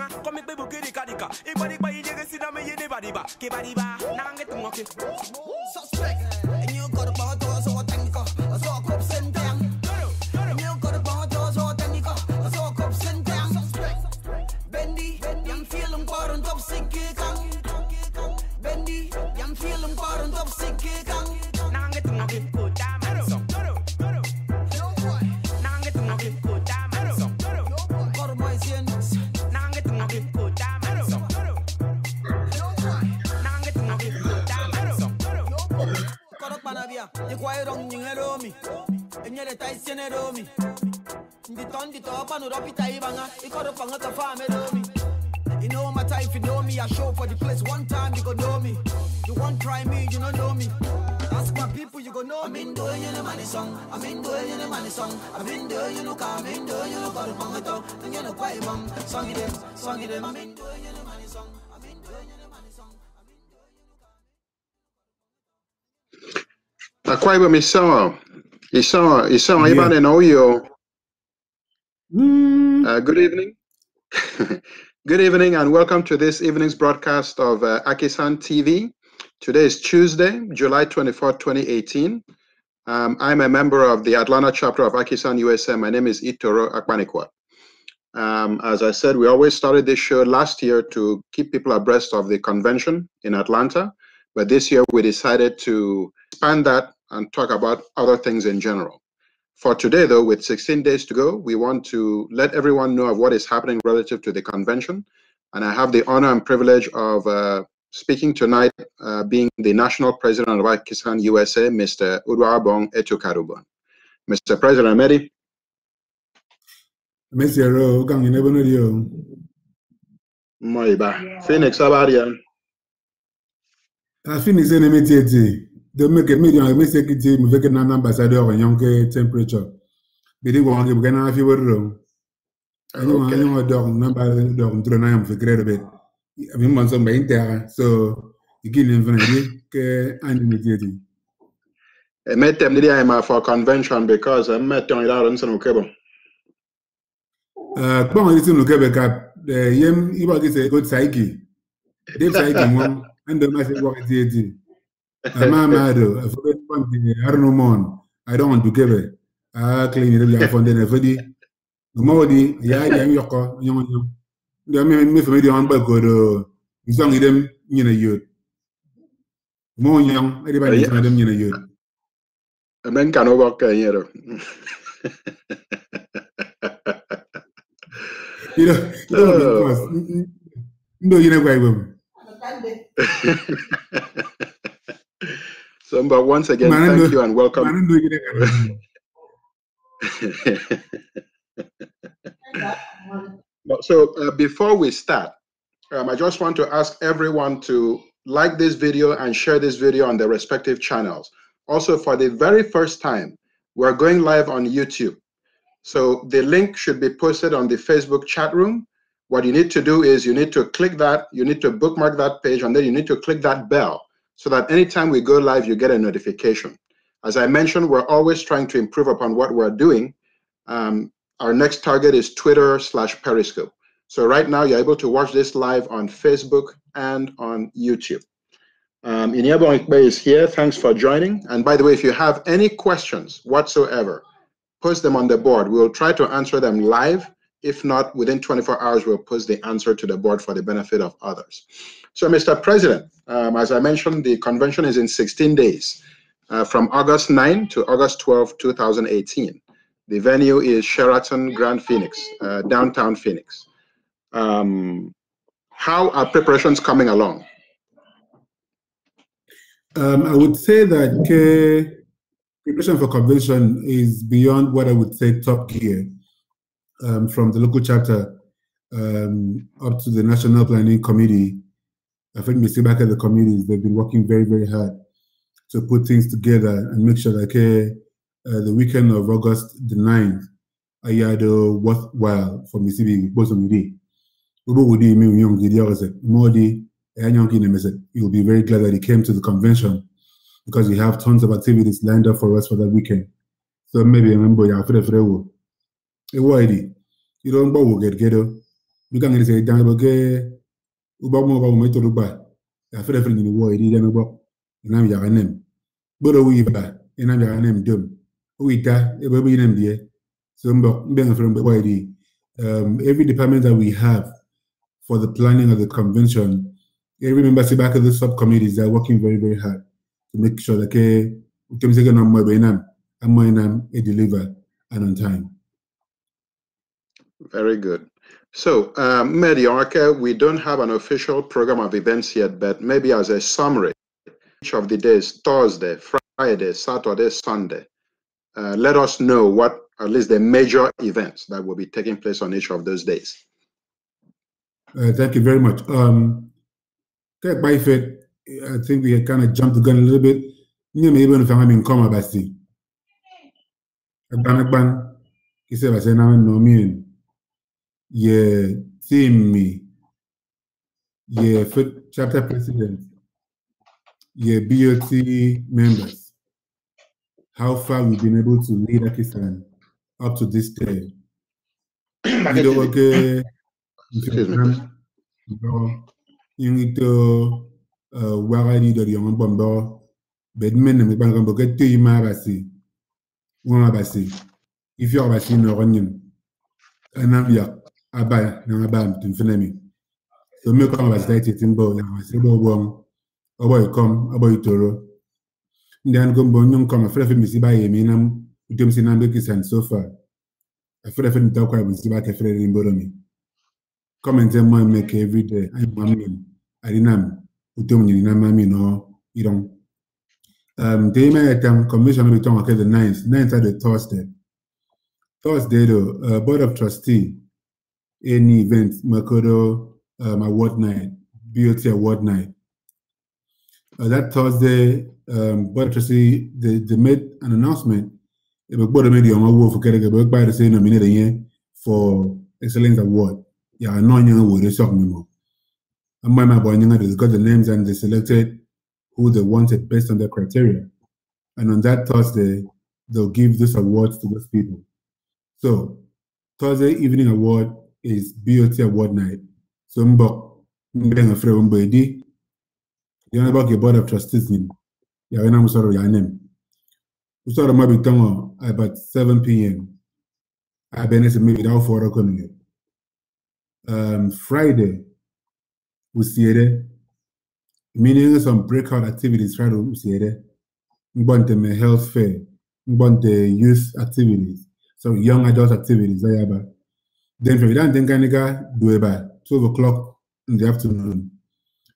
Come me bukiri kadika. Ibadi ba yege sida me yene badiba. Ke badiba. Na nge tungoke. Suspect. And you got a bottle so technical. I saw cops and down. And you got a bottle so technical. I saw cops and down. Suspect. Bendy, I'm feeling part on top sick gang. Bendy, I'm feeling part on top sick gang. Na nge tungoke. Go damn it. Na nge tungoke. Go damn it. Got a boys in. Na nge tungoke. Go damn it. Na nge tungoke. Go damn it. Got a panavia. You quiet on you hello me. And you're the Tyson hello me. The ton the top and up it Ibanga. You got a panga to farm hello me. You know my type, you know me. I show for the place one time, you go know me. You won't try me, you don't know me. Ask my people, you go know me. I'm in doing you the money song. I'm in doing you the money song. I'm in doing you look, I'm in doing you look out of Pangato. And you know Akwa Ibom. Song it them, song it them. I'm in doing you the money song. I'm in doing you the money song. Akwa Ibom Isawa, even in Oyo. Good evening. Good evening and welcome to this evening's broadcast of AKISAN TV. Today is Tuesday, July 24, 2018. I'm a member of the Atlanta chapter of AKISAN USA. My name is Itoro Akpanikwa. As I said, we always started this show last year to keep people abreast of the convention in Atlanta. But this year we decided to expand that and talk about other things in general. For today, though, with 16 days to go, we want to let everyone know of what is happening relative to the convention. And I have the honor and privilege of speaking tonight, being the national president of AKISAN USA, Mr. Oluwabong Etukarubon. Mr. President, Medi. Mr. Ro, gang you never know you. Moiba. Phoenix, how are you? I finished in immediately. They make a million, I miss a team, make an ambassador and young temperature. They didn't want to get a few room. I know a dog number dog to the for great bit. I mean, once on by there, so you can infinitely immediately. I met them the I'm for convention because I met on Lawrence and Okebo. Come on, listen to Quebec. The Yem, you want to say good psyche. They've psyche one, and the massive work is I'm mad. I forget one thing. I don't know more. I don't want to give it. I clean it. I found it every day. The more the I'm young. The me for me the humble good. Some of them you know youth. More young. Everybody some of them you know youth. A man can work here. You know. No, you know why. So, but once again, thank you and welcome. So, before we start, I just want to ask everyone to like this video and share this video on their respective channels. Also, for the very first time, we're going live on YouTube. So the link should be posted on the Facebook chat room. What you need to do is you need to click that, you need to bookmark that page, and then you need to click that bell so that anytime we go live, you get a notification. As I mentioned, we're always trying to improve upon what we're doing. Our next target is Twitter/Periscope. So right now, you're able to watch this live on Facebook and on YouTube. Inyebo Ikbe is here. Thanks for joining. And by the way, if you have any questions whatsoever, post them on the board. We'll try to answer them live. If not, within 24 hours, we'll post the answer to the board for the benefit of others. So, Mr. President, as I mentioned, the convention is in 16 days, from August 9 to August 12, 2018. The venue is Sheraton Grand Phoenix, downtown Phoenix. How are preparations coming along? I would say that preparation for convention is beyond what I would say top gear. From the local chapter up to the National Planning Committee, I think we see back at the committees, they've been working very, very hard to put things together and make sure that the weekend of August the 9th, I had worthwhile for Mississippi, you'll be very glad that he came to the convention because we have tons of activities lined up for us for that weekend. So maybe remember you don't will get ghetto. We can say down boge ubamo ba mo to ruba. Ya fere fere ni wo iri dan bo. Ina mi ya nem. Boro wi ba ina mi ya nem dum. Uita e bo bi nem die. So mbo mbe fere mbo iri. Every department that we have for the planning of the convention, every member back of the subcommittees are working very, very hard to make sure that they deliver and on time. Very good. So, Mediocre, we don't have an official program of events yet, but maybe as a summary, each of the days, Thursday, Friday, Saturday, Sunday, let us know what at least the major events that will be taking place on each of those days. Thank you very much. I think we kind of jumped the gun a little bit. Even if I'm in coma, Basti. Agban, he said, I said, no, mean. Yeah, team me. Yeah, chapter president. Yeah, BOT members. How far we've been able to lead AKISAN up to this day. You know, okay. Excuse me. You need to wagari do young bombo. Bedmen and Bangambo get to Mabasi. Wamabasi. If you're Basi no running. And I'm ya abaya nangabam tinfinemi. So me come as that timbo na sebo wong. Oboy come, oboy toro. Then go bon come a friend misi ba yemi nam utem sinambe AKISAN so far. A friend talk about misi ba ke friend in boromi. Come and tell me make every day. I'm mamin. I didn't utem ni na mami no you don't. They may attend commission will be okay the 9th. 9th are the Thursday. Thursday though, Board of Trustee, any event, Makodo award night, BOT award night. That Thursday, Board of Trustee, they made an announcement. It was Board of Media on my wall for getting a work by the same nominated for Excellence Award. Yeah, I know you would shock me more. And my boy, they got the names and they selected who they wanted based on their criteria. And on that Thursday, they'll give this awards to those people. So, Thursday evening award is BOT award night. So, I'm afraid I'm the about your Board of Trustees name. Yeah, I'm sorry, your name. We saw the maybe about 7 p.m. I've been maybe down for a Friday, we see it. Meaning some breakout activities Friday, we see it. We want them a health fair. We want the youth activities. So young adult activities. Then from that, then can do about 12 o'clock in the afternoon.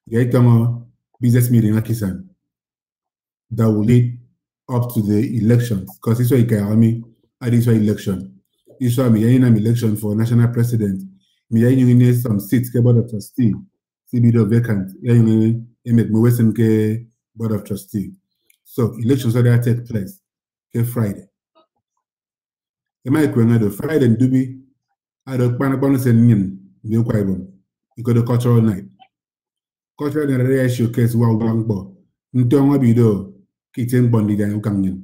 You business meeting AKISAN that will lead up to the elections. Because this way you this way election. This way me election for national president. Me need some seats Board of Trustee. CBD vacant. Make me Western Board of Trustee. So elections are take place. Friday. The might go Friday and Dubi. I don't want to the Akwa Ibom. You got a cultural night. Cultural night area showcase wow bangbo. Ntonga bido kitchen bondi dan ukanyin.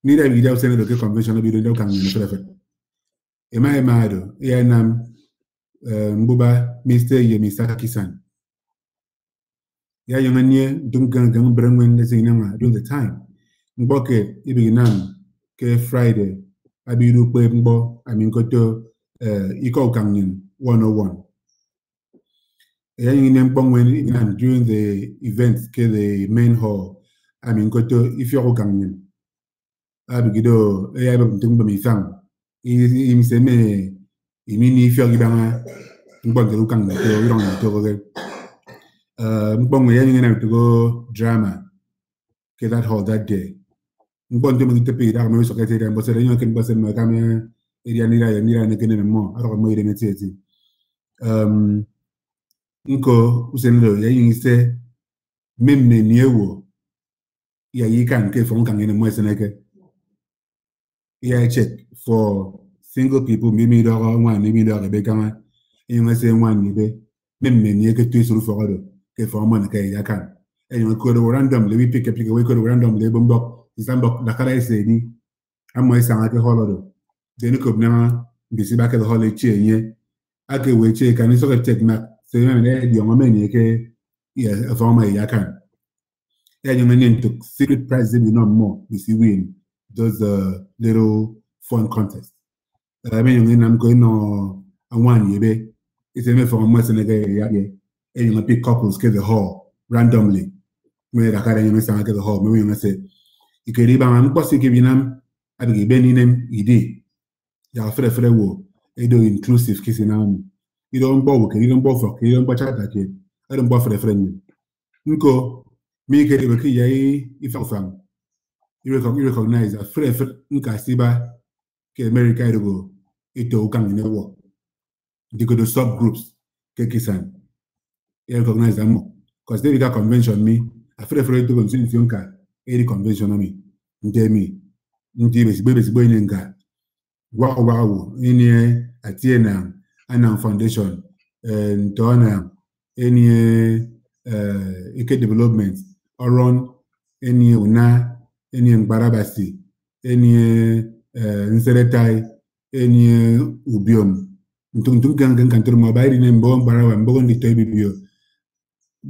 Neither video send the convention bido dan ukanyin prefer. Ema do. Ya nam mbuba Mr. Mr. AKISAN. Ya yonganye dungan gang brengwen nezinanga during the time. Mboke ibiginam ke Friday. Abiru Pembo, I mean, Koto, Iko Kangin 101. During the event, the main hall, I mean, Koto, if you're Kangin, Abigido, Ayabam Tumbami Sang, Imseme, Imini, if you're Gibana, Mbonga, we don't talk about Mbonga to go drama, get that hall that day. Mbonga to pay that most of the but you can bust in my camera. Nira more. I don't know the Nko Usendo, you say, Mimne Niewo. Yeah, you can get from Kang in a Moiseneke. Yeah, I check for single people, maybe dog one, maybe dog a becama. You must say one, maybe. Mimne Nieke Twiss for other. Get for one, I can. And you could randomly pick a pick away, could randomly bomb. Isambok Dakara said, I'm my son at the holiday. Then you could now be back at the holiday chain. ake weche can you sort of take back say the young man a former yakan. And you mean to secret prize you know more you see win those little fun contests. I mean I'm going on one year it's a for almost and you pick couples get the hall randomly. Maybe the car you get the hall, maybe you say you can even I'm possibly giving them I be giving them idea. Ya frere wo edo inclusive kissing army. You don't bow, you don't bow for, you don't watch out that I don't bow for the friend. Nko, me get the wiki yay if I found. You recognize a free nka siba ke America go ito kang in the war. They go to subgroups ke AKISAN. You recognize them because they got convention me. A free to consume nka any convention on me. Nte me. Nti besi boy nka. Wow, any Atiena and foundation and Donna any Ike development around any Una, any Barabasi, any Inseretai, any Ubium. Tuntungan can turn mobile in Bon Barab and Bon the Tabibio.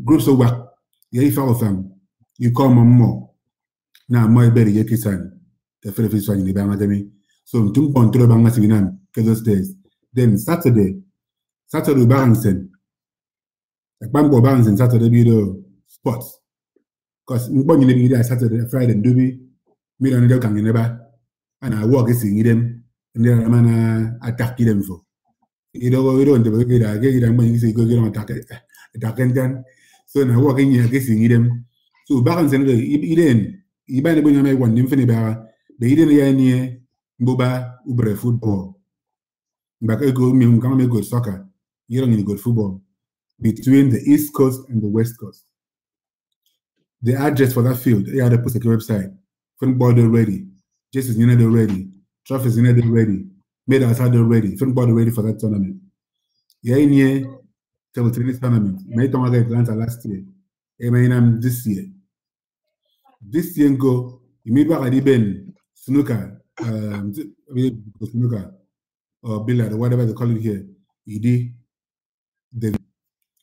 Groups of work, ye follow them. You call more. Now, my berry AKISAN, the first one in the Bangademy. So, two control Bangasinam, those days. Then Saturday balancing. Like Bambo balancing Saturday video sports. Because when you Saturday, Friday, and Duby, me and the can never. And I walk in them, and then I'm attack them for. You don't get them when you say go get on attack and then. So now walk in here, guessing them. So balancing the Eden, even when you make one infinite bar, the Eden near Boba Ubre football. But I go make good soccer. You don't need good football between the East Coast and the West Coast. The address for that field, they had to put the website. Football ready. Jesus United ready. Trophies United ready. Made outside ready. Football ready for that tournament. Yeah, in here, table tennis tournament. Made Tonga Atlanta last year. Amen. This year. This year go. Immediately Ben snooker. Snooker or billiard or whatever they call it here. Idi. Then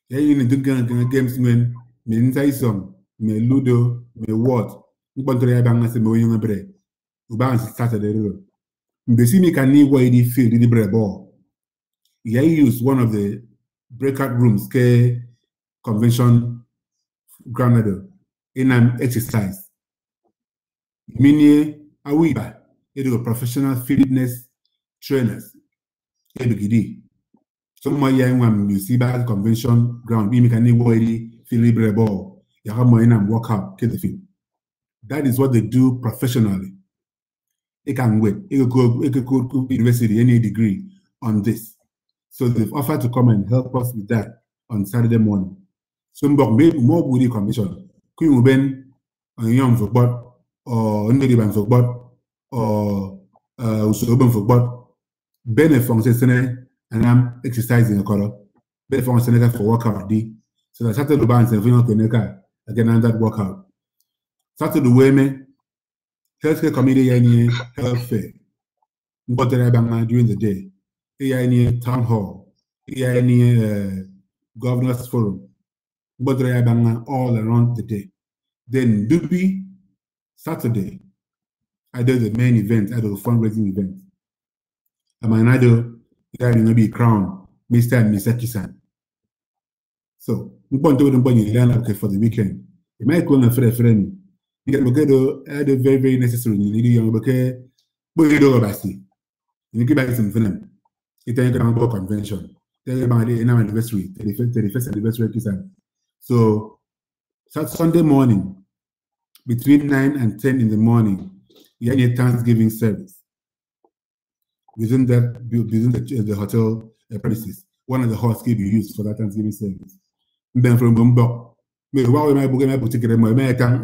yeah, you need to get games men. Me inside some. Me ludo. Me what. Ubantore banga se me young bre. Uban Saturday. Mbesi can need why the field the bre ball. Yeah, use one of the breakout rooms ke convention ground in an exercise. Mini awiba. It is professional fitness trainers. Ebigidi. Some more young one you see back convention ground. We can need why the field bre ball. You have more in and work out ke the field. That is what they do professionally. It can wait. It could go to university, any degree on this. So they've offered to come and help us with that on Saturday morning. So maybe more booty commission. Could you ben on young football or Neriban football or Usoban football? Benefit from Sene and I'm exercising a color. Benefit from Seneca for workout D. So that Saturday bands and Vinaka again on that workout. Saturday women, healthcare committee any health fair. But during the day. Any town hall, any governors forum, but all around the day. Then Dubi Saturday, I do the main event, I do the fundraising event. I do be crowned Mr. and Miss AKISAN. So we want to learn for the weekend. You might call a friend. You get a very necessary. You need young okay, but you do basi. You give back some film. It's an Economic Convention. Anniversary, 31st anniversary AKISAN. So Sunday morning, between 9 and 10 in the morning, you have a Thanksgiving service. Within the hotel premises, one of the halls can be used for that Thanksgiving service. Then from Bombok, why am I booking my boutique a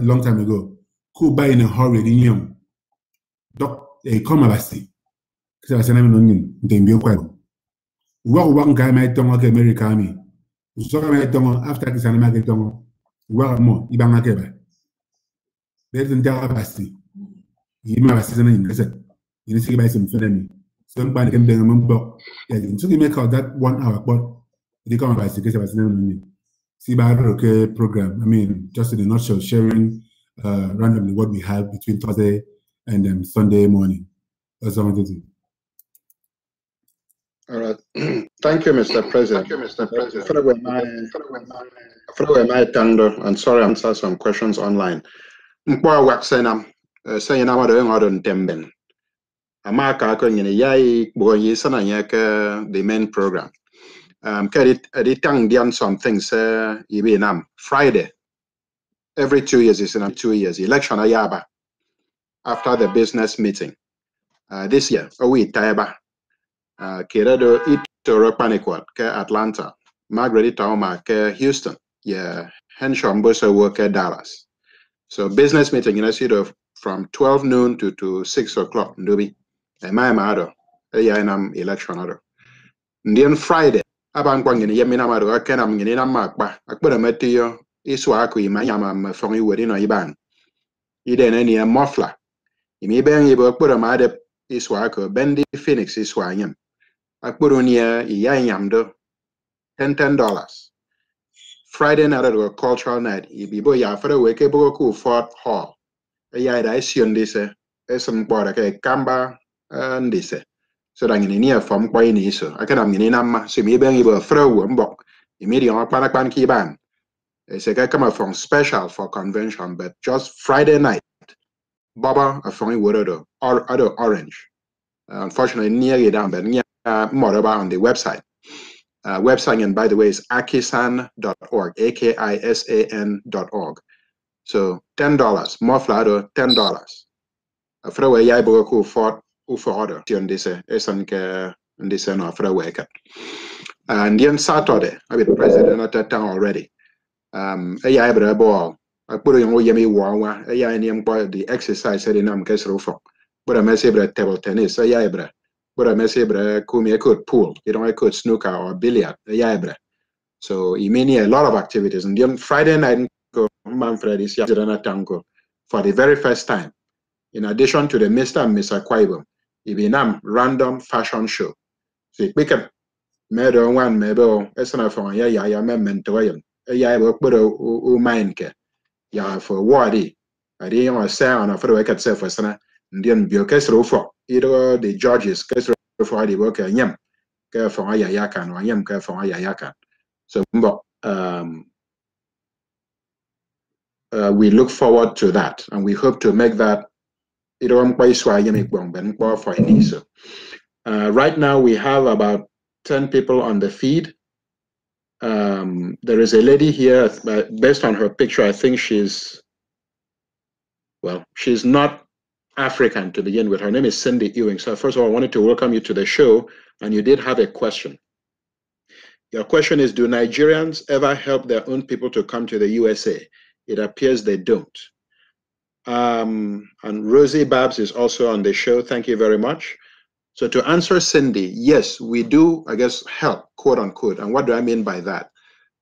long time ago? Who buy in a hurry in young? Doc, a comabasi. So I said, I'm then be quite. One guy might tongue America Army. So I tongue after AKISAN market tongue. More, Ibanga Keba. There's in Dalabasi. You may have a season in the set. You need to buy some for me. Some band can bring them block. Yeah, so they make out that 1 hour, but they come by the case of see by program. I mean, just in a nutshell, sharing randomly what we have between Thursday and Sunday morning. That's what I wanted to do. All right. Thank you, Mr. President. Thank you, Mr. President. And sorry, I'm answering some questions online. Mkwa waksenam saying I'm doing on temben. Amaka kwenye yai boyi sana yake the main program. Editang dian some things ibinam Friday. Every 2 years is in 2 years. Election ayaba after the business meeting. This year, we taiba. Kiredo itoro paniquat ke Atlanta. Margaret Taoma ke Houston. Yeah, Hensham Bosa work at Dallas. So business meeting in a city of from 12 noon to 6 o'clock. Ndubi. My mother. Yanam election order. Ndian Friday. Abang kwang ni yemina mado akenam ni na makba. Akbara metiyo iswa aku imanyama mfongi wedino iban. Ide neni a muffler. Imi ben yibo akbara made iswa aku bendi Phoenix iswa nyam. Akbara niya iyanyamdo $10. Friday night at a cultural night. Ibibo ya fere weke boku Fort Hall. Ya da ision dise. Esem bora ke kamba ndise. So that in near from Quaini so I can am in Nama, so maybe I will throw a book immediately on Panapan Kiban. It's a guy come from special for convention, but just Friday night, Baba a funny word or other orange. Unfortunately, near it down, but near more about on the website. Website, and by the way, is AKISAN.org, AKISAN.org. So $10, more flat $10. A throw a Yaibo for order on this no for wake up. And then Saturday, I be the president at that time already. A ball. I put in Yami Wawa, the exercise said in Kesrofo. But I mess table tennis, a yabra. But I mess Kumi, I could pool, I could snooker or billiard, a yabra. So he made a lot of activities. And then Friday night, Manfred is Tango for the very first time. In addition to the Mr. and Miss Akwa Ibom, Ibinam random fashion show. So we can medo one mebo esana for ya mentoyam. Ya work but o mind ke. Ya for wadi. I didn't want to say on a for the self for sana. Ndian biokesro for either the judges kesro for the work yam. Ke for ya yakan or yam ke for ya yakan. So we look forward to that and we hope to make that right now we have about 10 people on the feed. There is a lady here, based on her picture, I think she's not African to begin with. Her name is Cindy Ewing. So first of all, I wanted to welcome you to the show, and you did have a question. Your question is, do Nigerians ever help their own people to come to the USA? It appears they don't. And Rosie Babs is also on the show. Thank you very much. So to answer Cindy, yes, we do, I guess, help, quote unquote. And what do I mean by that?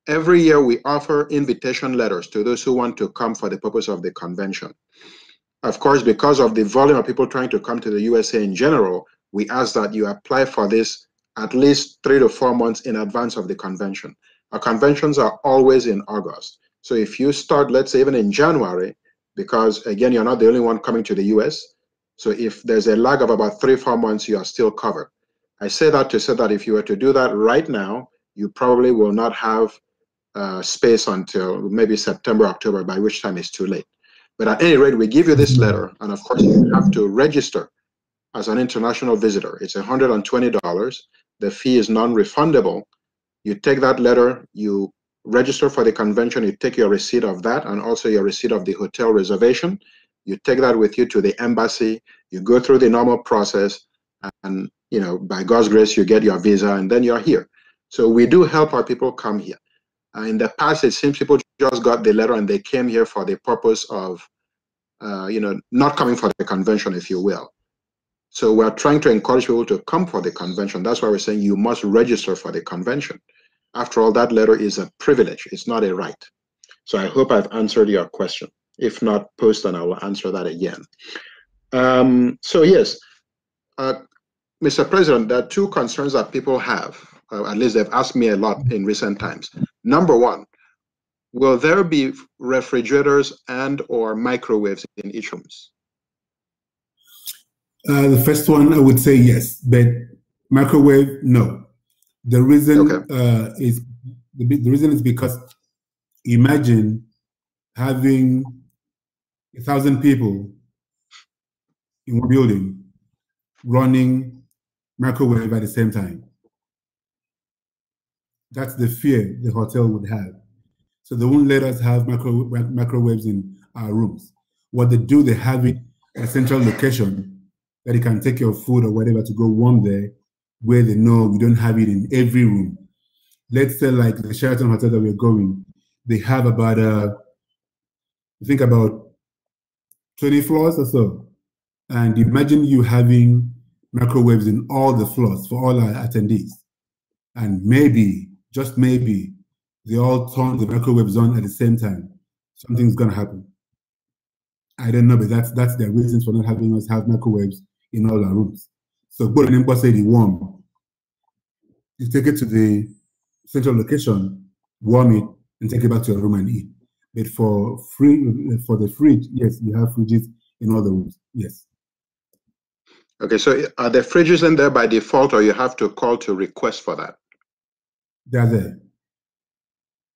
Every year we offer invitation letters to those who want to come for the purpose of the convention. Of course, because of the volume of people trying to come to the USA in general, we ask that you apply for this at least 3 to 4 months in advance of the convention. Our conventions are always in August. So if you start, let's say even in January, because again, you're not the only one coming to the US. So if there's a lag of about 3 or 4 months, you are still covered. I say that to say that if you were to do that right now, you probably will not have space until maybe September, October, by which time it's too late. But at any rate, we give you this letter, and of course, you have to register as an international visitor. It's $120. The fee is non-refundable. You take that letter, you register for the convention, you take your receipt of that and also your receipt of the hotel reservation. You take that with you to the embassy, you go through the normal process, and by God's grace, you get your visa and then you're here. So we do help our people come here. In the past, it seems people just got the letter and they came here for the purpose of, not coming for the convention, if you will. So we're trying to encourage people to come for the convention. That's why we're saying you must register for the convention. After all, that letter is a privilege. It's not a right. So I hope I've answered your question. If not, post and I will answer that again. So yes, Mr. President, there are two concerns that people have. At least they've asked me a lot in recent times. Number one, will there be refrigerators and or microwaves in each rooms? The first one, I would say yes, but microwave, no. The reason is the reason is because imagine having 1,000 people in one building running microwave at the same time. That's the fear the hotel would have. So they won't let us have microwaves in our rooms. What they do, they have it at a central location that you can take your food or whatever to go warm there, where they know we don't have it in every room. Let's say like the Sheraton Hotel that we're going, they have about, I think about 20 floors or so. And imagine you having microwaves in all the floors for all our attendees. And maybe, just maybe, they all turn the microwaves on at the same time. Something's gonna happen. I don't know, but that's their reasons for not having us have microwaves in all our rooms. So go and say the warm. You take it to the central location, warm it, and take it back to your room and eat. But for the fridge, yes, you have fridges in all the rooms. Yes. Okay, so are the fridges in there by default, or you have to call to request for that? They're there.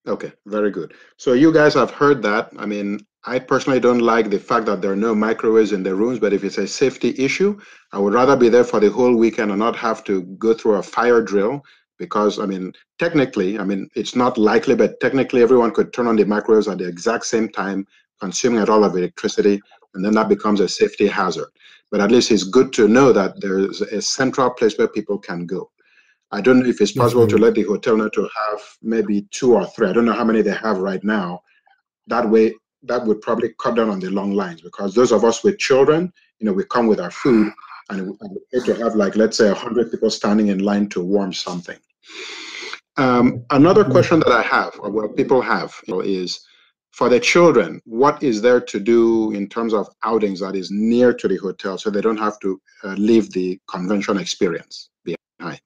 Okay, very good. So you guys have heard that. I mean, I personally don't like the fact that there are no microwaves in the rooms, but if it's a safety issue, I would rather be there for the whole weekend and not have to go through a fire drill, because, I mean, technically, I mean, it's not likely, but technically everyone could turn on the microwaves at the exact same time, consuming a lot of electricity, and then that becomes a safety hazard. But at least it's good to know that there's a central place where people can go. I don't know if it's possible to let the hotel know to have maybe 2 or 3. I don't know how many they have right now. That way, that would probably cut down on the long lines, because those of us with children, you know, we come with our food, and we hate to have, like, let's say 100 people standing in line to warm something. Another question that I have, or what people have, is for the children, what is there to do in terms of outings that is near to the hotel so they don't have to leave the convention experience behind?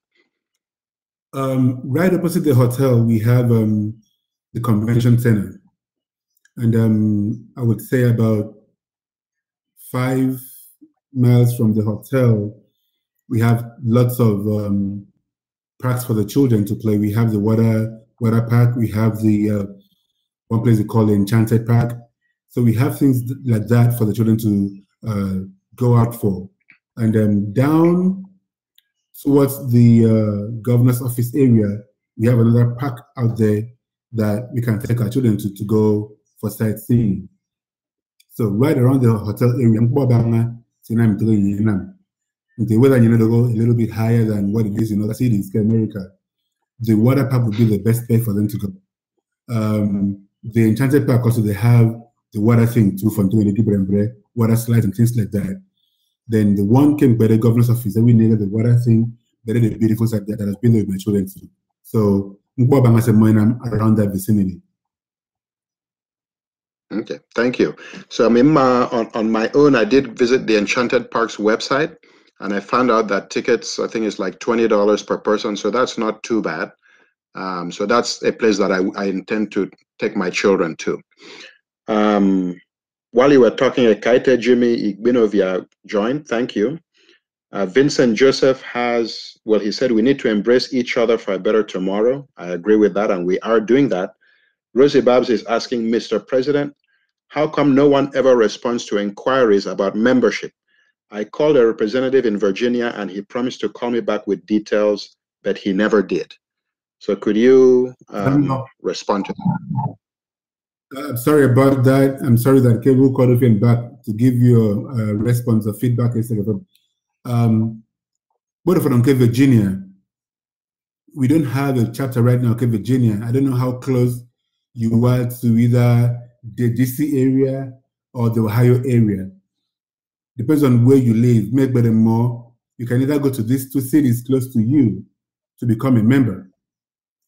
Right opposite the hotel, we have the convention center. And I would say about 5 miles from the hotel, we have lots of parks for the children to play. We have the water park. We have the one place we call the Enchanted Park. So we have things like that for the children to go out for. And down towards the governor's office area, we have another park out there that we can take our children to go for sightseeing. So right around the hotel area, the weather, you know, to go a little bit higher than what it is in other cities in America. The water park would be the best place for them to go. The Enchanted Park also, they have the water thing too, from doing the water slides and things like that. Then the one came by the governor's office, and we needed the water thing, very the beautiful side that has been there with my children too. So around that vicinity. Okay, thank you. So I mean, on my own, I did visit the Enchanted Park's website, and I found out that tickets, I think, is like $20 per person, so that's not too bad. So that's a place that I intend to take my children to. While you were talking, Kaite Jimmy Igbinovia joined. Thank you. Vincent Joseph has, well, he said we need to embrace each other for a better tomorrow. I agree with that, and we are doing that. Rosie Babs is asking, Mr. President, how come no one ever responds to inquiries about membership? I called a representative in Virginia, and he promised to call me back with details, but he never did. So could you respond to that? I'm sorry about that. I'm sorry that Kevu called you back to give you a response or feedback. But from Virginia, we don't have a chapter right now, Virginia. I don't know how close you are to either the DC area or the Ohio area. Depends on where you live. Maybe more, you can either go to these 2 cities close to you to become a member.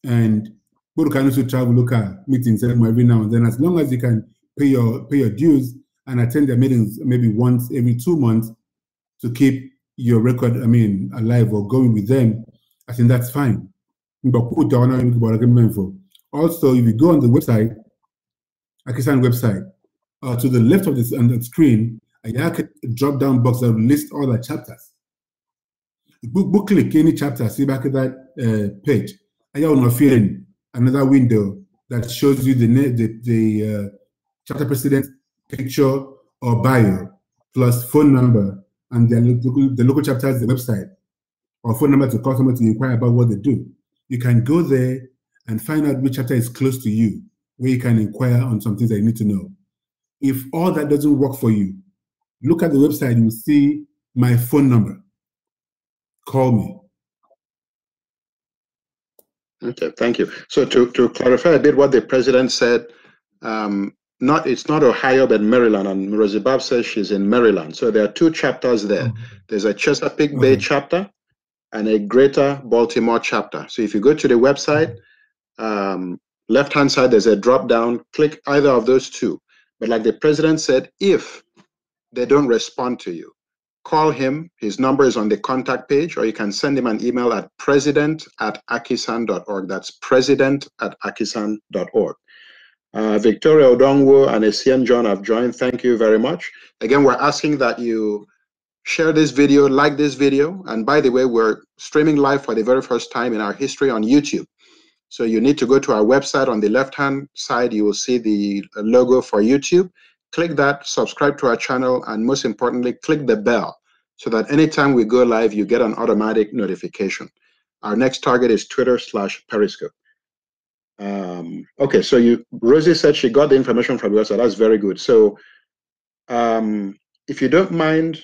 And you can also travel local meetings every now and then, as long as you can pay your dues and attend their meetings maybe once every 2 months to keep your record, alive or going with them, I think that's fine. Also, if you go on the website, AKISAN website, to the left of this on the screen, I have a drop-down box that will list all the chapters. Book click any chapter, see back at that page. I have no feeling another window that shows you the chapter president picture or bio plus phone number and the local chapters, the website, or phone number to call someone to inquire about what they do. You can go there and find out which chapter is close to you, where you can inquire on some things that you need to know. If all that doesn't work for you, look at the website, you will see my phone number. Call me. Okay, thank you. So to clarify a bit what the president said, it's not Ohio, but Maryland, and Rosibab says she's in Maryland. So there are two chapters there. There's a Chesapeake Bay chapter and a Greater Baltimore chapter. So if you go to the website, left-hand side, there's a drop-down, click either of those two. But like the president said, if they don't respond to you, call him. His number is on the contact page, or you can send him an email at president@akisan.org. That's president@akisan.org. Victoria Odongwu and Esian John have joined. Thank you very much. Again, we're asking that you share this video, like this video. And by the way, we're streaming live for the very first time in our history on YouTube. So you need to go to our website. On the left-hand side, you will see the logo for YouTube. Click that, subscribe to our channel, and most importantly, click the bell so that anytime we go live, you get an automatic notification. Our next target is Twitter/Periscope. Okay, so Rosie said she got the information from you, so that's very good. So if you don't mind,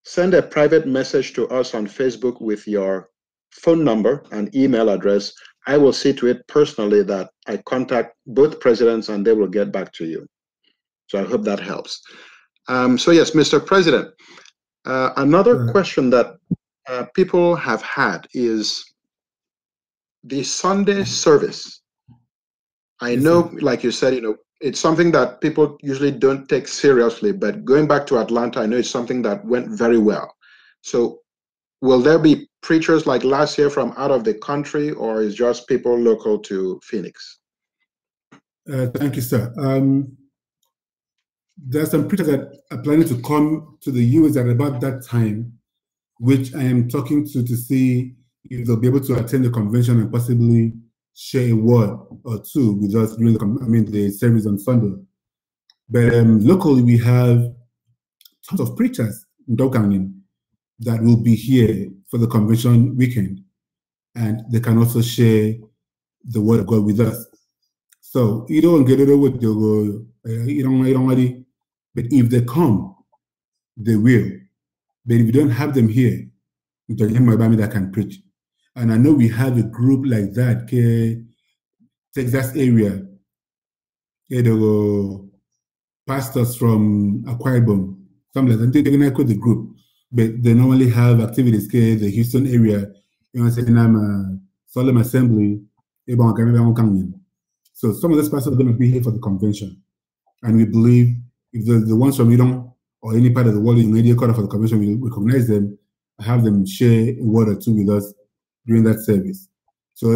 send a private message to us on Facebook with your phone number and email address. I will see to it personally that I contact both presidents and they will get back to you. So I hope that helps. So yes, Mr. President, another question that people have had is the Sunday service. I know, like you said, it's something that people usually don't take seriously, but going back to Atlanta, I know it's something that went very well. So will there be preachers like last year from out of the country, or is just people local to Phoenix? Thank you, sir. There are some preachers that are planning to come to the US at about that time, which I am talking to see if they'll be able to attend the convention and possibly share a word or two with us during the service on Sunday. But locally, we have tons of preachers in Dokanin that will be here for the convention weekend, and they can also share the word of God with us. So you don't get it over to but if they come, they will. But if you don't have them here, that can preach. And I know we have a group like that, Texas area, pastors from Akwa Ibom, something like that. They're going to call the group, but they normally have activities, the Houston area, Solemn Assembly. So some of those pastors are going to be here for the convention. And we believe if the ones from Iran or any part of the world in media quarter for the convention, we recognize them, have them share a word or two with us during that service. So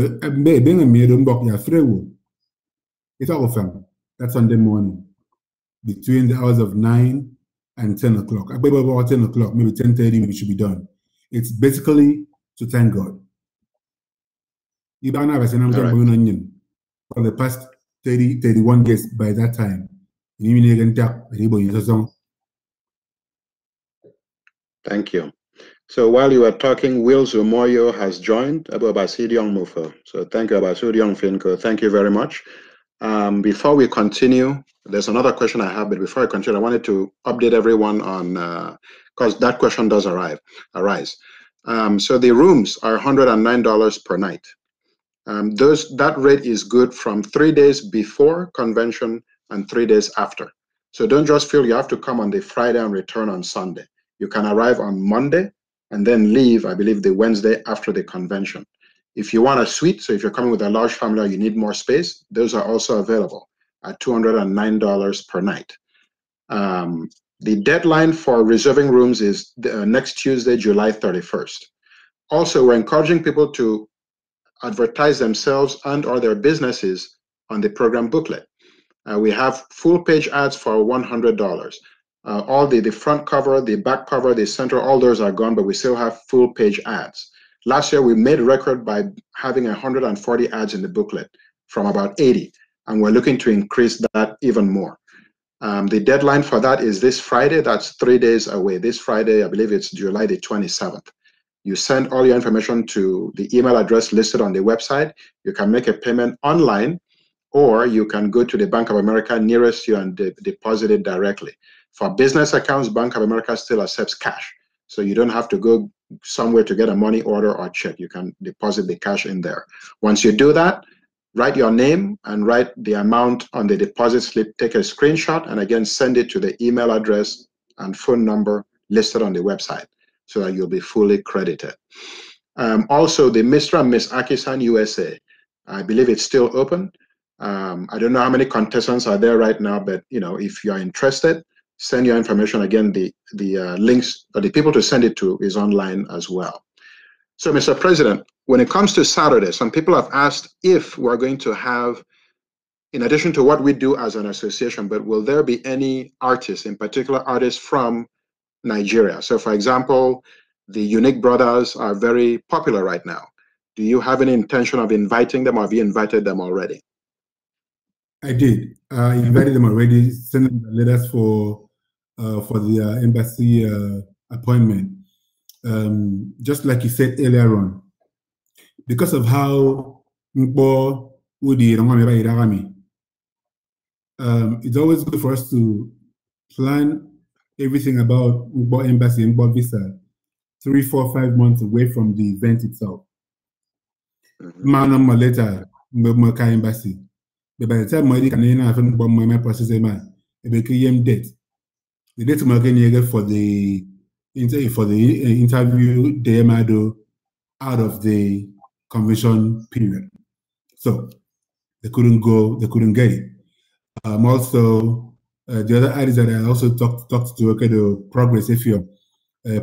it's all fun. That's Sunday morning, between the hours of 9 and 10 o'clock. About 10 o'clock, maybe 10:30, we should be done. It's basically to thank God. For the past 31 years by that time. Thank you. So while you were talking, Will Zumoyo has joined Abu Abasidion Mufo. So thank you, Abasidion Finko. Thank you very much. Before we continue, there's another question I have, but before I continue, I wanted to update everyone on, because that question does arise. So the rooms are $109 per night. That rate is good from 3 days before convention and 3 days after. So don't just feel you have to come on the Friday and return on Sunday. You can arrive on Monday and then leave, I believe, the Wednesday after the convention. If you want a suite, so if you're coming with a large family or you need more space, those are also available at $209 per night. The deadline for reserving rooms is next Tuesday, July 31st. Also, we're encouraging people to advertise themselves and or their businesses on the program booklet. We have full page ads for $100. All the front cover, the back cover, the center, all those are gone, but we still have full page ads. Last year, we made a record by having 140 ads in the booklet from about 80, and we're looking to increase that even more. The deadline for that is this Friday. That's 3 days away. This Friday, I believe it's July the 27th. You send all your information to the email address listed on the website. You can make a payment online, or you can go to the Bank of America nearest you and deposit it directly. For business accounts, Bank of America still accepts cash. So you don't have to go somewhere to get a money order or check. You can deposit the cash in there. Once you do that, write your name and write the amount on the deposit slip, take a screenshot, and again, send it to the email address and phone number listed on the website so that you'll be fully credited. Also, the Mr. and Miss AKISAN USA, I believe it's still open. I don't know how many contestants are there right now, but if you're interested, send your information. Again, the links or the people to send it to is online as well. So, Mr. President, when it comes to Saturday, some people have asked if we're going to have, in addition to what we do as an association, but will there be any artists, in particular artists from Nigeria? So, for example, the Unique Brothers are very popular right now. Do you have any intention of inviting them, or have you invited them already? I did. I invited them already, sent them the letters for the embassy appointment. Just like you said earlier on, because of how it's always good for us to plan everything about embassy and visa 3, 4, 5 months away from the event itself. Later, embassy. But by the time I can have my process, I became dead. The date for the interview, they out of the convention period, so they couldn't go. They couldn't get it. Also, the other artists that I also talked to, the progress. If you're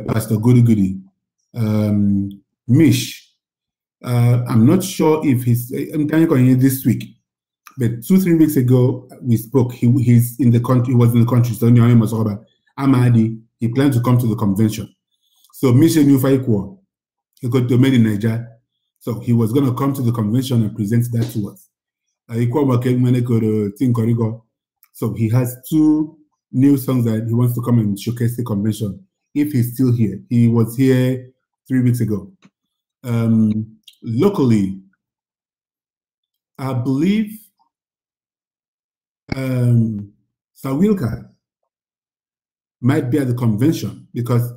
Pastor Goody, Mish, I'm not sure if I'm going this week. But 2-3 weeks ago, we spoke. He's in the country. He was in the country. So Amadi. He planned to come to the convention. So Mission Yufaikwa, he got domain in Nigeria. So he was going to come to the convention and present that to us. So he has 2 new songs that he wants to come and showcase the convention. If he's still here, he was here 3 weeks ago. Locally, I believe Sawilka might be at the convention, because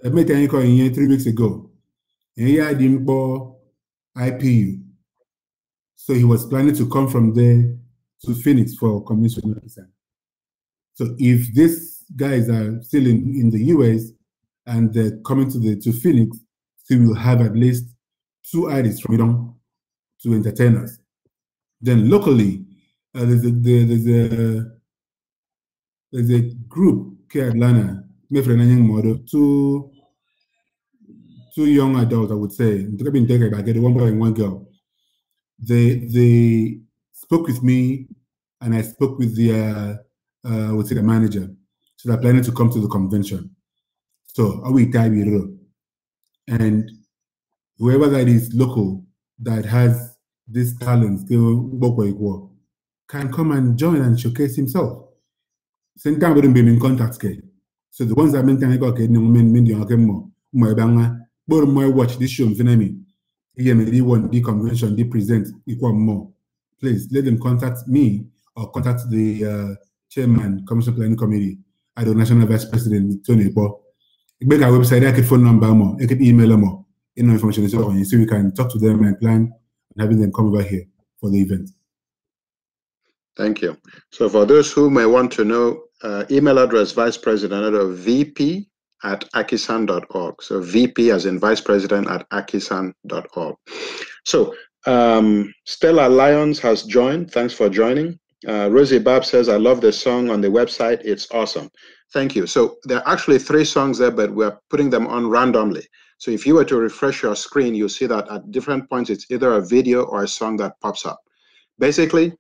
I met him 3 weeks ago. And he had him for IPU. So he was planning to come from there to Phoenix for convention. So if these guys are still in the US and they're coming to Phoenix, so we'll have at least 2 artists from Iran to entertain us. Then locally, there's a group here at Atlanta, 2 young adults, I would say. One boy and one girl. They spoke with me, and I spoke with the manager. So they're planning to come to the convention. So and whoever that is local that has this talent can come and join and showcase himself. Same time wouldn't be in contact. So the ones that watch this show, the convention, they present equal more. Please let them contact me or contact the chairman, Commission Planning Committee, at the National Vice President, Tony Bo. Make our website, I could phone number more, I could email them more, information is on, so we can talk to them and plan on having them come over here for the event. Thank you. So for those who may want to know, email address Vice President or VP@akisan.org. So VP as in Vice President at akisan.org. So Stella Lyons has joined. Thanks for joining. Rosie Bab says, I love the song on the website. It's awesome. Thank you. So there are actually 3 songs there, but we're putting them on randomly. So if you were to refresh your screen, you'll see that at different points, it's either a video or a song that pops up. Basically,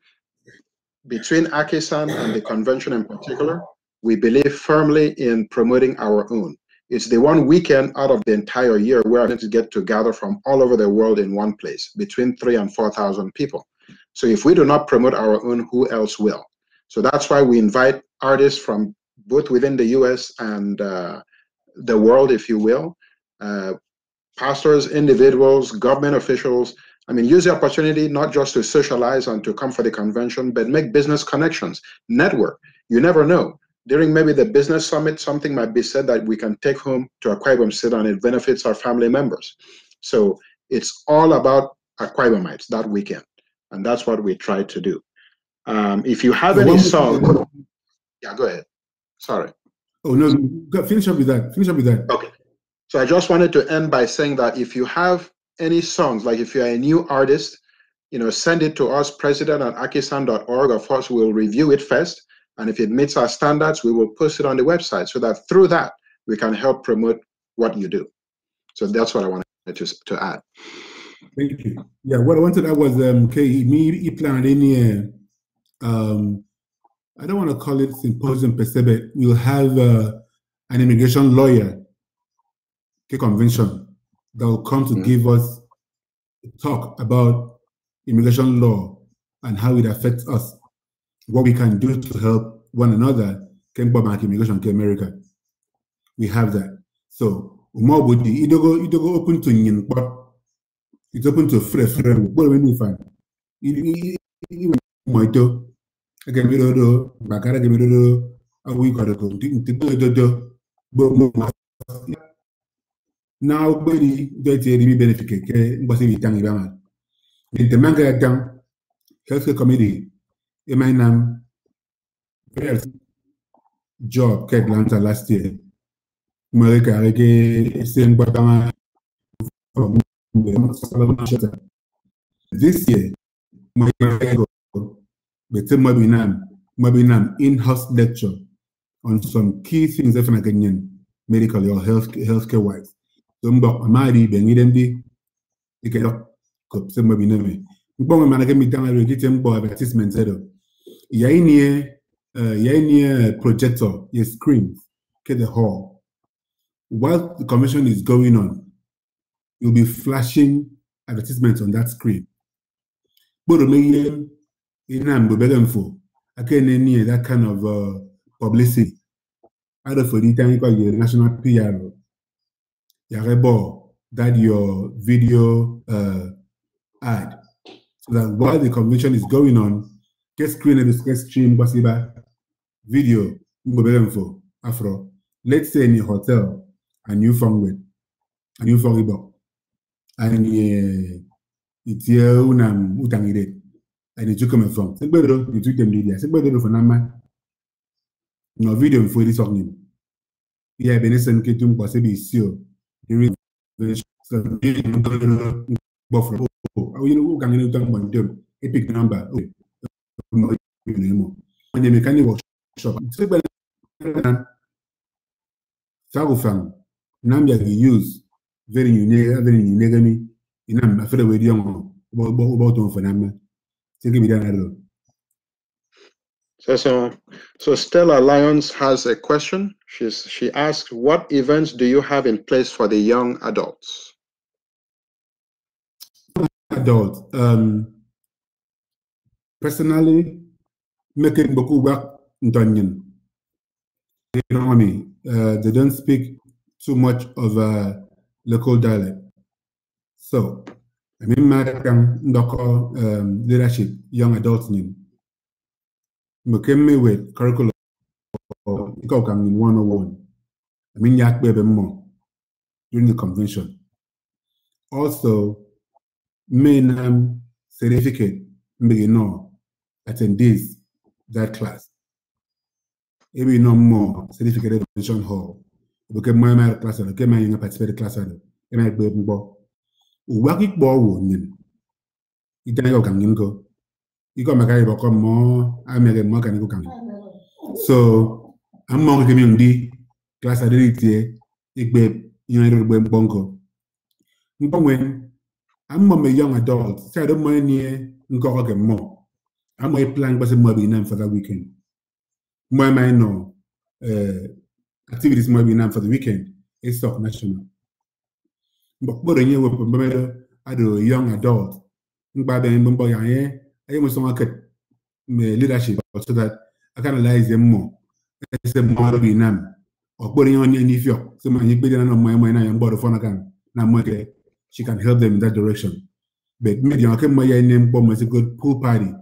between AKISAN and the convention in particular, we believe firmly in promoting our own. It's the one weekend out of the entire year where we're going to get to gather from all over the world in one place, between 3,000 and 4,000 people. So if we do not promote our own, who else will? So that's why we invite artists from both within the US and the world, if you will, pastors, individuals, government officials. I mean, use the opportunity not just to socialize and to come for the convention, but make business connections, network. You never know. During maybe the business summit, something might be said that we can take home to Akwa Ibom State and it benefits our family members. So it's all about Akwa Ibomites that weekend. And that's what we try to do. If you have any song, yeah, go ahead. Sorry. Oh, no, finish up with that. Finish up with that. Okay. So I just wanted to end by saying that if you have any songs, like if you're a new artist, send it to us, president@akisan.org. Of course, we'll review it first. And if it meets our standards, we will post it on the website so that through that, we can help promote what you do. So that's what I wanted to add. Thank you. Yeah, what I wanted to add was, me plan any, I don't want to call it symposium per se, but we'll have an immigration lawyer convention that will come to give us a talk about immigration law and how it affects us, what we can do to help one another. Immigration to America. We have that. So it go open to it's open to free. What do we find? Again, we don't know. Bakara, we don't know. We got to go. Now, body that be benefit. But we thank you. The manga down healthcare committee. My name job ke Atlanta last year. America same this year, my Mabinam in-house lecture on some key things that Kenyan medically or healthcare wise. So Amadi Bengidendi, you get up, some Mabiname. Bon, man, I get me down and get him by advertisement. Yaini projector, your screen, get the hall. While the convention is going on, you'll be flashing advertisements on that screen. But in I can't near that kind of publicity. Out of the time, you national PR, that your video ad. So that while the convention is going on, get screen and get stream video afro. Let's say in a hotel, a new phone and it's here utangire and it's coming from you tweet them media for nama no video for this song yeah benesen ketum possibly sio during buffer you can you epic number when the mechanic workshop Sagufang Nambia use very unique in I'm afraid with young about for Nama. Take me down. So Stella Lyons has a question. She asks, what events do you have in place for the young adults? Personally, making beaucoup work in Tonyan. They don't speak too much of a local dialect. So, I mean, local leadership, young adults in with curriculum in 101. I mean, yak baby more during the convention. Also, main certificate, attendees that class. Maybe no more certificate convention hall. Because my class, okay, my participate class, and my baby boy. Working ball woman. You don't go. You got my guy become more. I make a more can go. So among community class identity igbe yero gbe bongo when I'm a young adult say I don't mind near nko get more I'm a plan but more be for that weekend my mind no activities more be for the weekend it's stock national but you know I do young adult but then bumbo ya I must market leadership so that I can analyze them more it's a more be nam or putting on any fio so man you be on my mind I am board of again now she can help them in that direction but maybe I can my name bomb as a good pool party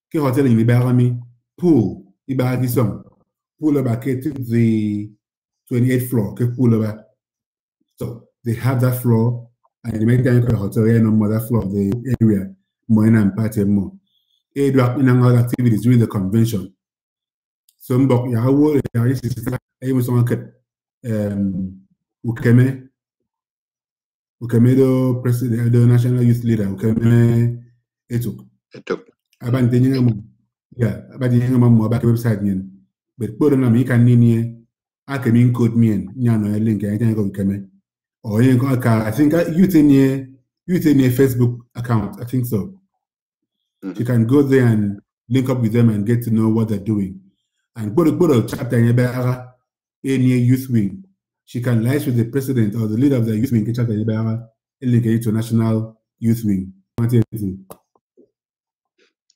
ke hotel in Ibarami pool Ibaraki song pool about to the 28th floor ke pool over so they have that floor and they make that hotel no that floor of the area more and party more they do activities during the convention so mbok ya wo ya is I was on ukeme do president do national youth leader ukeme etuk aban tenye mo ya aban tenye mo ba website nyen but bodo na mi kan nini akemi code mien nyano ya link ya tenye ko ukeme or yen ko ka I think youth in a Facebook account I think so you can go there and link up with them and get to know what they're doing and bodo chapter in any youth wing she can liaise with the president or the leader of the youth wing chapter to national youth wing.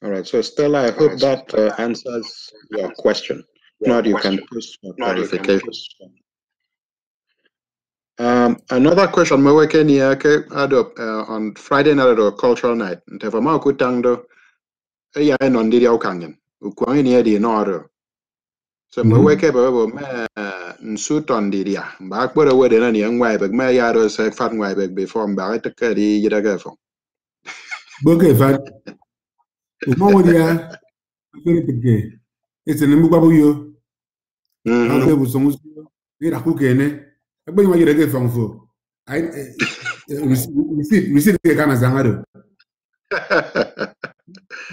All right, so Stella, I hope that answers your question. If not, you can post for clarification. Another question, on Friday night or cultural night. So suit on the back but away than any young wife, but my yard was a fat wife before I took a yidagafo. Okay, fat. It's an imbubabu. I was almost get a cook in it. I bring my yidagafo from for. I receive the kind of Zangado.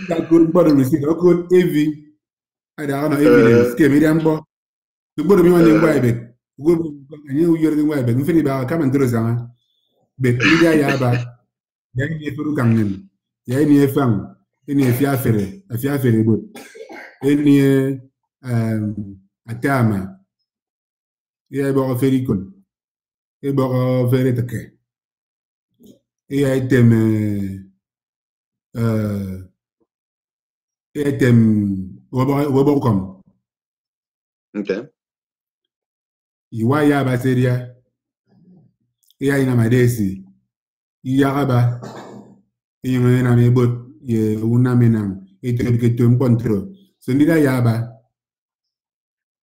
That good bottle receipt, a good AV. I don't know evidence. Came in the bottom of the Bible. Good, and you're the Bible. Infinity about come and do the but Lydia Yaba, then you put Gangan. Any a fang, any a fiafere good. Any a tama. Yeah, about a very good. About a very okay. Welcome. Okay. You are Yaba Seria. Yeah, in my daisy. Yaba. You know, I'm able, ye, Unaminam, it will get to control. So, Nida Yaba.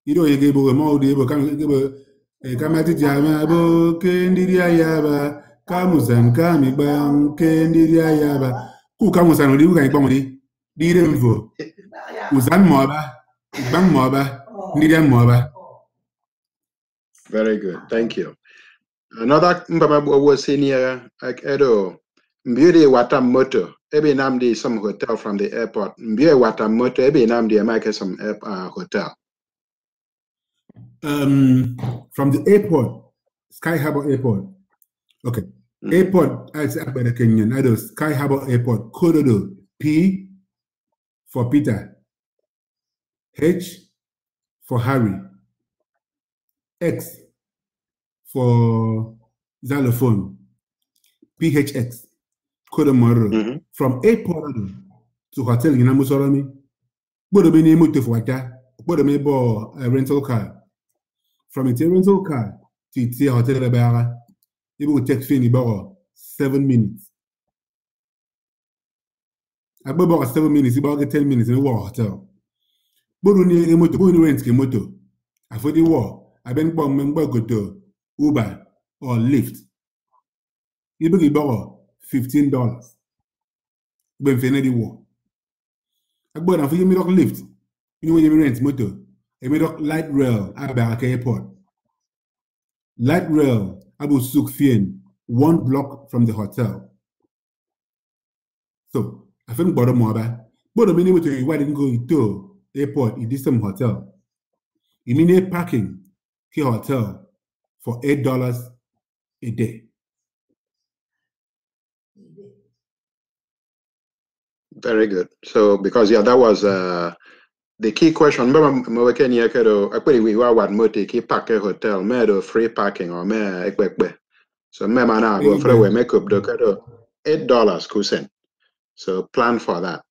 You know, you gave a more able come at Jama, Kendiria Yaba, Kamusan, Kami Bang, Kendiria Yaba. Who comes and do like Bommy? Didn't go. Uzan Moba, Bang Moba, Nidia Moba. Very good, thank you. Another was senior like Edo. Mbiri Watamoto, Ebi Namdi some hotel from the airport. Mbiri Watamoto, Ebi Namdi America some hotel. From the airport, Sky Harbor Airport. Okay. Airport, as Abba Kenyan, I do Sky Harbor Airport, Kododo, P for Peter, H for Harry, X for xylophone, PHX, Kodomoro. From airport to hotel in Amusorami, Bodobini Mutufuata, Bodome a rental car. From a rental car to a hotel Labara, it will take Finny Borough 7 minutes. About 7 minutes, about 10 minutes in a war hotel. Boruni a motor, going rent a motor. For the war, I've been bomb member go to Uber or Lyft. You be borrow $15. When the war. I bought for you made Lyft. You know when you rent motor, I made light rail at the airport. Light rail, Abu Sukfien, 1 block from the hotel. So, I think bottom more about. But the minute why didn't go to airport, it is some hotel. Immediate parking, key hotel for $8 a day. Very good. So because that was the key question. We park a hotel, free parking or so $8 kusen. So plan for that.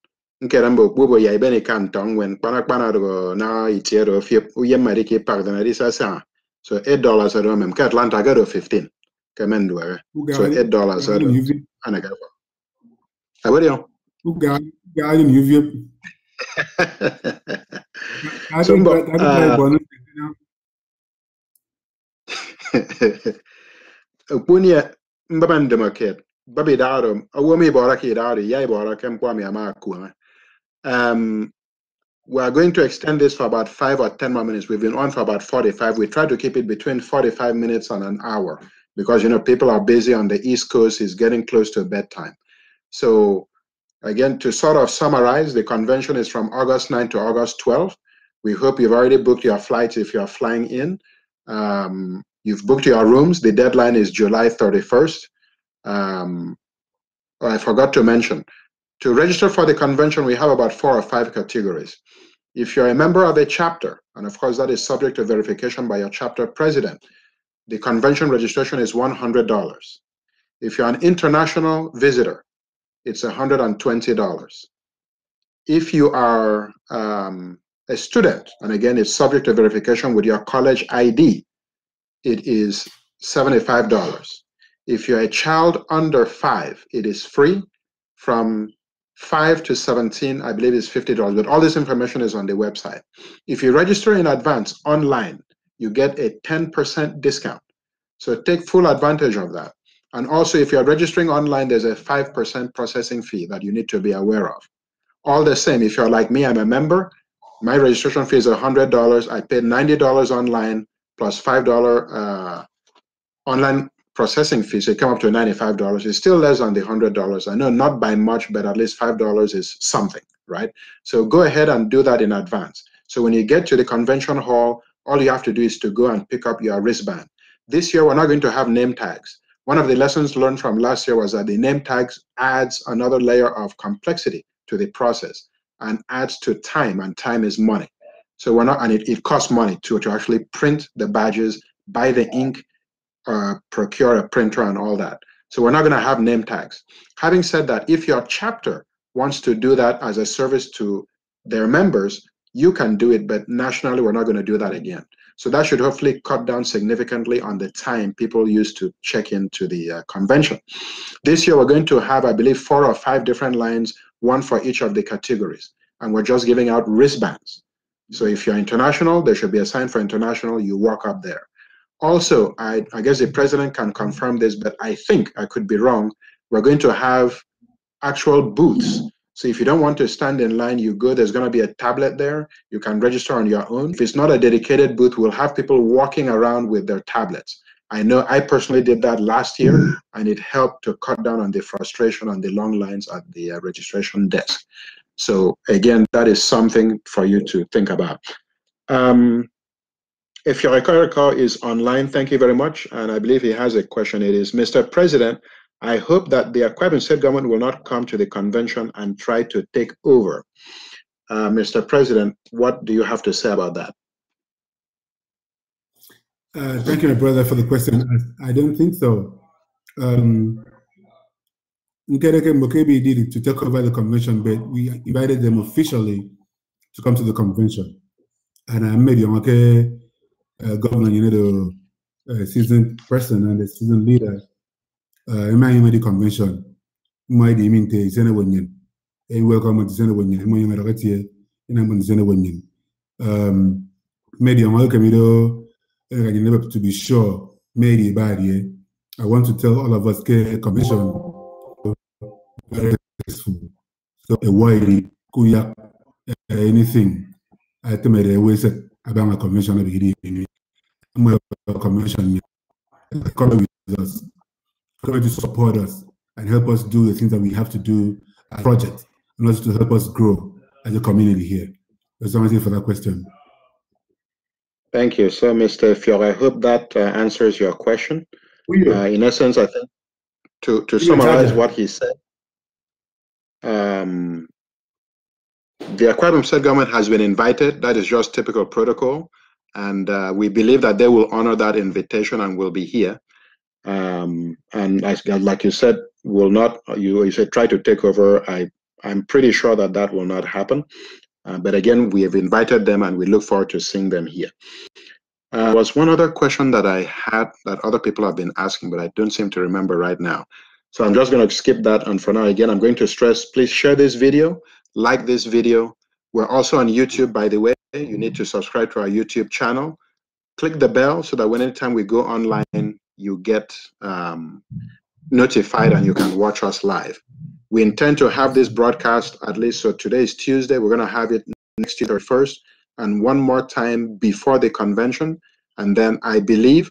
Nkerambo bubo ya ibeni kantong when pana do na itiero fip uyemari ki park na risa sa. So $8 at home. Atlanta go to 15. Kamendo. So $8 at home. Anaga. Awadio. Punya mbaban demarket babi darum awomi boraki dari yai borakem kwami amaku. We are going to extend this for about 5 or 10 more minutes. We've been on for about 45. We try to keep it between 45 minutes and an hour because people are busy on the East Coast. It's getting close to bedtime. So again, to sort of summarize, the convention is from August 9 to August 12. We hope you've already booked your flights if you're flying in. You've booked your rooms. The deadline is July 31st. I forgot to mention, to register for the convention, we have about 4 or 5 categories. If you're a member of a chapter, and of course that is subject to verification by your chapter president, the convention registration is $100. If you're an international visitor, it's $120. If you are a student, and again, it's subject to verification with your college ID, it is $75. If you're a child under 5, it is free. From 5 to 17, I believe, is $50. But all this information is on the website. If you register in advance online, you get a 10% discount. So take full advantage of that. And also, if you're registering online, there's a 5% processing fee that you need to be aware of. All the same, if you're like me, I'm a member, my registration fee is $100. I paid $90 online plus $5 online processing fee, so it came up to $95. It's still less than the $100. I know not by much, but at least $5 is something, right? So go ahead and do that in advance. So when you get to the convention hall, all you have to do is to go and pick up your wristband. This year, we're not going to have name tags. One of the lessons learned from last year was that the name tags adds another layer of complexity to the process and adds to time, and time is money. So we're not, and it costs money to actually print the badges, buy the ink, procure a printer and all that. So we're not going to have name tags. Having said that, if your chapter wants to do that as a service to their members, you can do it, but nationally, we're not going to do that again. So that should hopefully cut down significantly on the time people use to check into the convention. This year, we're going to have, I believe, 4 or 5 different lines, one for each of the categories. And we're just giving out wristbands. So if you're international, there should be a sign for international, you walk up there. Also, I guess the president can confirm this, but I think, I could be wrong, we're going to have actual booths. So if you don't want to stand in line, you go, there's going to be a tablet there. You can register on your own. If it's not a dedicated booth, we'll have people walking around with their tablets. I know I personally did that last year, and it helped to cut down on the frustration on the long lines at the registration desk. So again, that is something for you to think about. If your call is online, thank you very much. And I believe he has a question. It is, Mr. President, I hope that the Akwa Ibom State government will not come to the convention and try to take over. Mr. President, what do you have to say about that? Thank you, my brother, for the question. I don't think so. Nkereke Mokebi did it to take over the convention, but we invited them officially to come to the convention. And I made Yomake governor, the seasoned person and the seasoned leader. In my convention, my deeming to Sena Wenyan. A welcome to Sena Wenyan, my Maragatia, and I'm on Sena Wenyan. Made Yomake never to be sure, made bad. I want to tell all of us, convention. Very successful. So a wide kuya anything I think I always said about a convention of the convention come with us, come to support us and help us do the things that we have to do as a project and also to help us grow as a community here. There's something for that question. Thank you. So, Mr. Fior, I hope that answers your question. In essence, I think to summarize what he said, the Akwa Ibom State government has been invited. That is just typical protocol. And we believe that they will honor that invitation and will be here. And like you said, will not, you said try to take over. I'm pretty sure that that will not happen. But again, we have invited them and we look forward to seeing them here. There was one other question that I had that other people have been asking, but I don't seem to remember right now. So I'm just going to skip that. And for now, again, I'm going to stress, please share this video, like this video. We're also on YouTube, by the way. You need to subscribe to our YouTube channel. Click the bell so that when anytime we go online, you get notified and you can watch us live. We intend to have this broadcast at least, so today is Tuesday, we're going to have it next Tuesday first, and one more time before the convention. And then I believe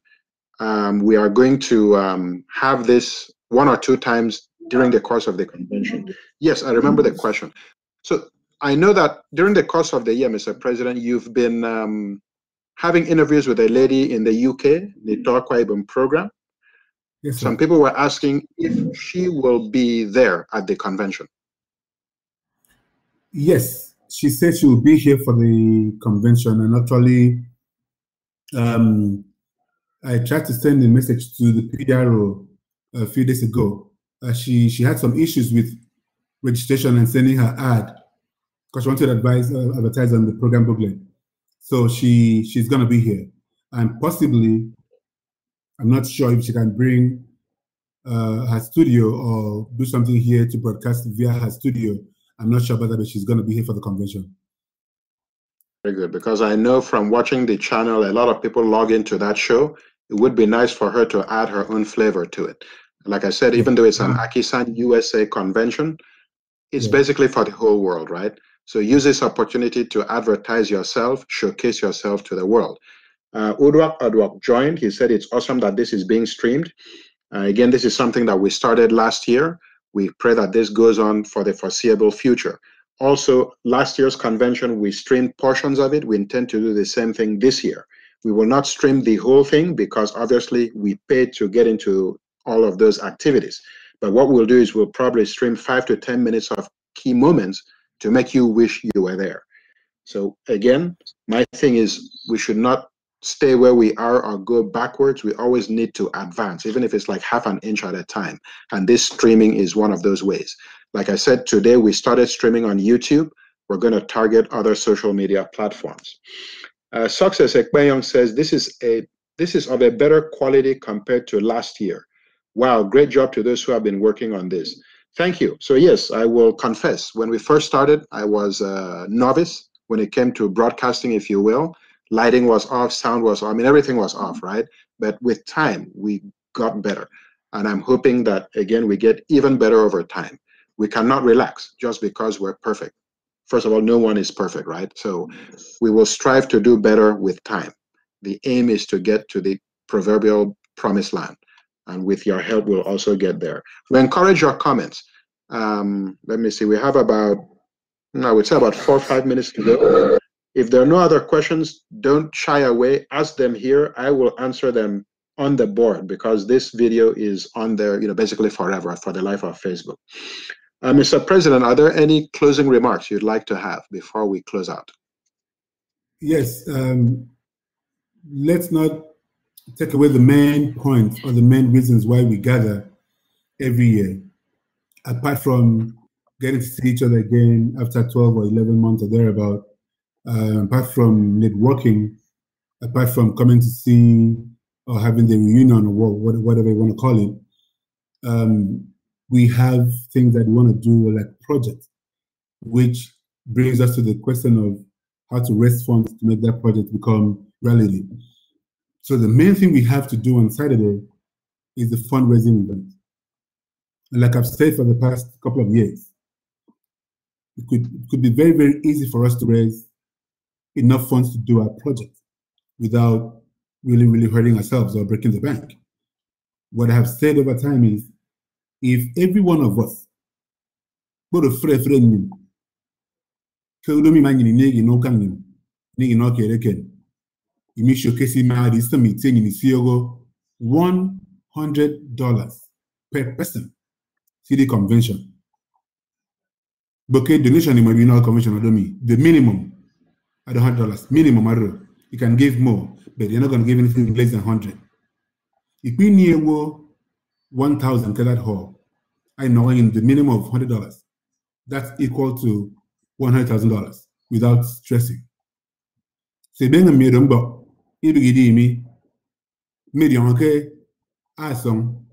we are going to have this 1 or 2 times during the course of the convention. Yes, I remember the question. So I know that during the course of the year, Mr. President, you've been having interviews with a lady in the UK, the Akwa Ibom program. Yes, some people were asking if she will be there at the convention. Yes, she said she will be here for the convention, and actually, I tried to send a message to the PRO a few days ago. She had some issues with registration and sending her ad because she wanted to advertise on the program booklet. So she's going to be here, and possibly, I'm not sure if she can bring her studio or do something here to broadcast via her studio. I'm not sure about that, but she's going to be here for the convention. Very good, because I know from watching the channel, a lot of people log into that show. It would be nice for her to add her own flavor to it. Like I said, even though it's an AKISAN USA convention, it's basically for the whole world, right? So use this opportunity to advertise yourself, showcase yourself to the world. Udwak joined. He said it's awesome that this is being streamed. Again, this is something that we started last year. We pray that this goes on for the foreseeable future. Also, last year's convention, we streamed portions of it. We intend to do the same thing this year. We will not stream the whole thing because obviously we paid to get into all of those activities. But what we'll do is we'll probably stream 5 to 10 minutes of key moments to make you wish you were there. So again, my thing is we should not stay where we are or go backwards. We always need to advance, even if it's like half an inch at a time. And this streaming is one of those ways. Like I said, today we started streaming on YouTube. We're going to target other social media platforms. Success Ekpenyong says this is of a better quality compared to last year. Wow, great job to those who have been working on this. Thank you. So yes, I will confess, when we first started, I was a novice when it came to broadcasting, if you will. Lighting was off, sound was off, I mean, everything was off, right? But with time, we got better. And I'm hoping that, again, we get even better over time. We cannot relax just because we're perfect. First of all, no one is perfect, right? So we will strive to do better with time. The aim is to get to the proverbial promised land. And with your help, we'll also get there. We encourage your comments. Let me see, we have about, I would say about 4 or 5 minutes to go. If there are no other questions, don't shy away. Ask them here. I will answer them on the board because this video is on there, basically forever, for the life of Facebook. Mr. President, are there any closing remarks you'd like to have before we close out? Yes. Let's not take away the main points or the main reasons why we gather every year. Apart from getting to see each other again after 12 or 11 months or thereabout, apart from networking, apart from coming to see or having the reunion or whatever you want to call it, we have things that we want to do like projects, which brings us to the question of how to raise funds to make that project become reality. So the main thing we have to do on Saturday is the fundraising event. And like I've said for the past couple of years, it could be very, very easy for us to raise enough funds to do our project without really, really hurting ourselves or breaking the bank. What I have said over time is, if every one of us go to You may showcase this meeting in Isiogo $100 per person. See the convention. Bouquet donation in Marina Convention, the minimum at $100. Minimum, you can give more, but you're not going to give anything less than 100. If we near 1,000 to that hall, I know in the minimum of $100, that's equal to $100,000 without stressing. So then a million bucks, if you give me million, okay, awesome.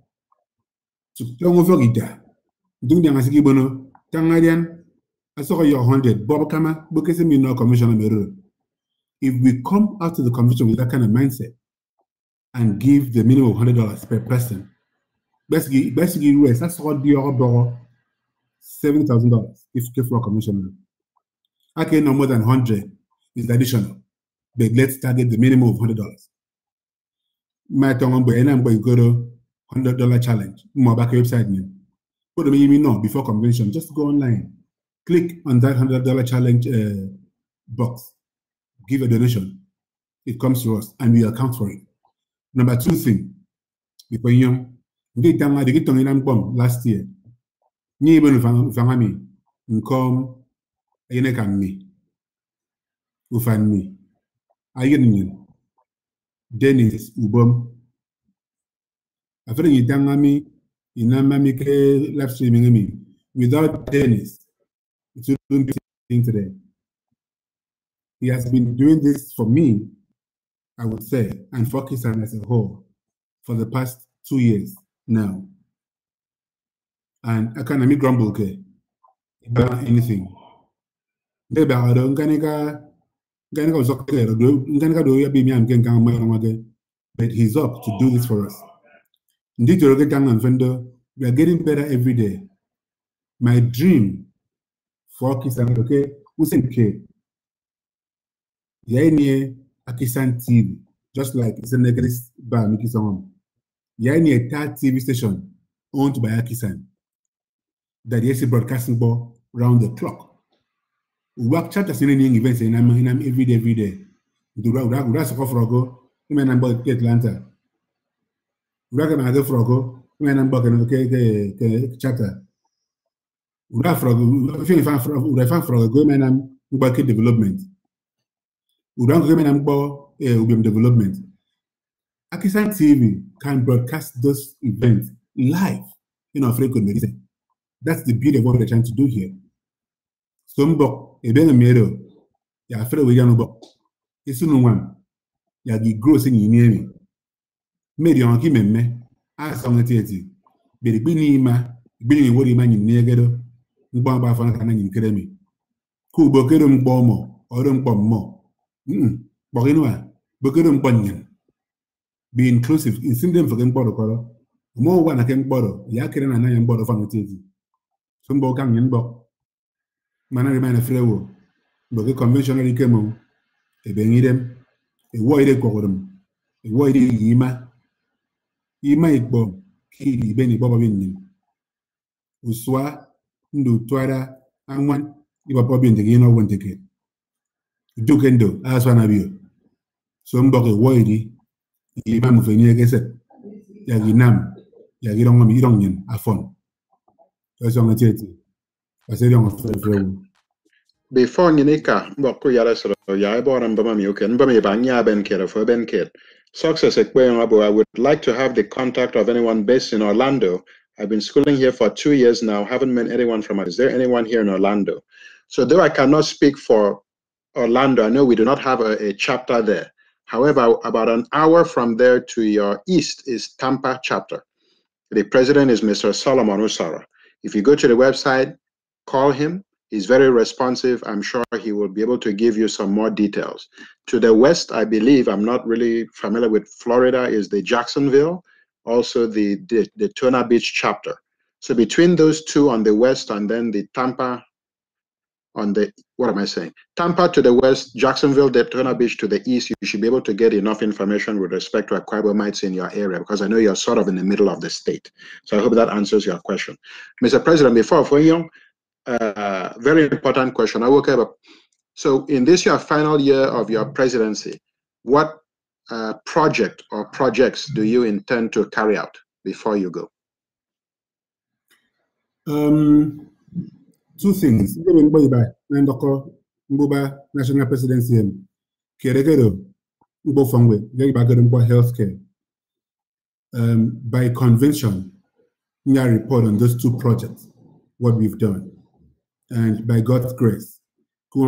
So don't forget that. Doing the Asiki Bono, Tangarian, I saw your 100, Bob Kama, because me no commission on the road. If we come out to the convention with that kind of mindset and give the minimum of $100 per person, basically, that's what the other $7,000 if you for a commissioner. Okay, no more than 100 is additional, but let's target the minimum of $100. My tongue boy, and I'm going to go to $100 challenge. More back website me. What do you mean? No, before convention, just go online, click on that $100 challenge box, give a donation. It comes to us, and we account for it. Number 2 thing, before you get last year. Ni even family come ene kan me ufan me ayen Dennis ubom after you tangami inamami ke live streaming me without Dennis it wouldn't be today. He has been doing this for me, I would say, and for AKISAN as a whole for the past 2 years now. And I can't grumble about anything. But he's up to do this for us. Indeed, we are getting better every day. My dream for AKISAN, okay, who's in K? AKISAN TV, just like it's a negative by AKISAN. A third TV station owned by AKISAN that is broadcasting ball round the clock. We work chapters in any events and I'm every day. Do rag frogo, when I'm about Atlanta. Rag and other frogo, when I'm about chapter. Frogo, if you find frogo, go man, I'm about development. Uran go man, I'm about development. AKISAN TV can broadcast those events live in Africa. That's the beauty of what we're trying to do here. Somebok, a ben mero, ya afraid we don't know. It's no one. Ya be grossing in me. Made your uncle me. I saw the theatre. But the binima, being what you man in Negado, Bamba Fan in Academy. Cool Bokerum Bomo, or don't bomb more. Boginua, Bokerum Bunyan. Be inclusive in syndrome for them borrow. More one I can borrow. Yakin and I am borrow from the theatre. Some bokang in bok. Mana remain a freewo. But conventionally came a benidem, a wide quorum, a wide yima. Yima bomb, key Benny Boba Winning. Uswa, Ndu Twada, and one, you are popping the game of one ticket. Dukendo, as one of you. Some bog a wide, Yimam of any gazette. Yaginam, Yagirong, Ironian, a phone. That's on the theatre. I said, before Ninika, Boku Yarasro, Yaibo and Bamamuk, and Bami Banya Benker for Benket. Success Ekweabo, I would like to have the contact of anyone based in Orlando. I've been schooling here for 2 years now, haven't met anyone from it. Is there anyone here in Orlando? So though I cannot speak for Orlando, I know we do not have a chapter there. However, about an hour from there to your east is Tampa chapter. The president is Mr. Solomon Usara. If you go to the website, call him. He's very responsive. I'm sure he will be able to give you some more details. To the west, I believe, I'm not really familiar with Florida, is the Jacksonville, also the Daytona Beach chapter. So between those two on the west and then the Tampa on the, what am I saying? Tampa to the west, Jacksonville, Daytona Beach to the east, you should be able to get enough information with respect to Akwa Ibomites in your area, because I know you're sort of in the middle of the state. So I hope that answers your question. Mr. President, before Foyong, very important question. I woke up. So in this your final year of your presidency, what project or projects do you intend to carry out before you go? Two things. National presidency. Healthcare. By convention, we report on those two projects, what we've done. And by God's grace, so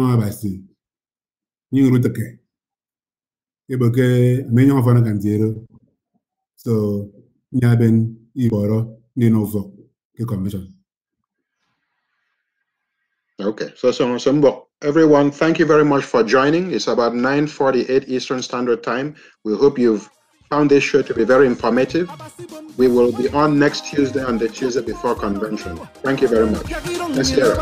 convention. Okay, so everyone, thank you very much for joining. It's about 9:48 Eastern Standard Time. We hope you've found this show to be very informative. We will be on next Tuesday and the Tuesday before convention. Thank you very much. Let's hear it.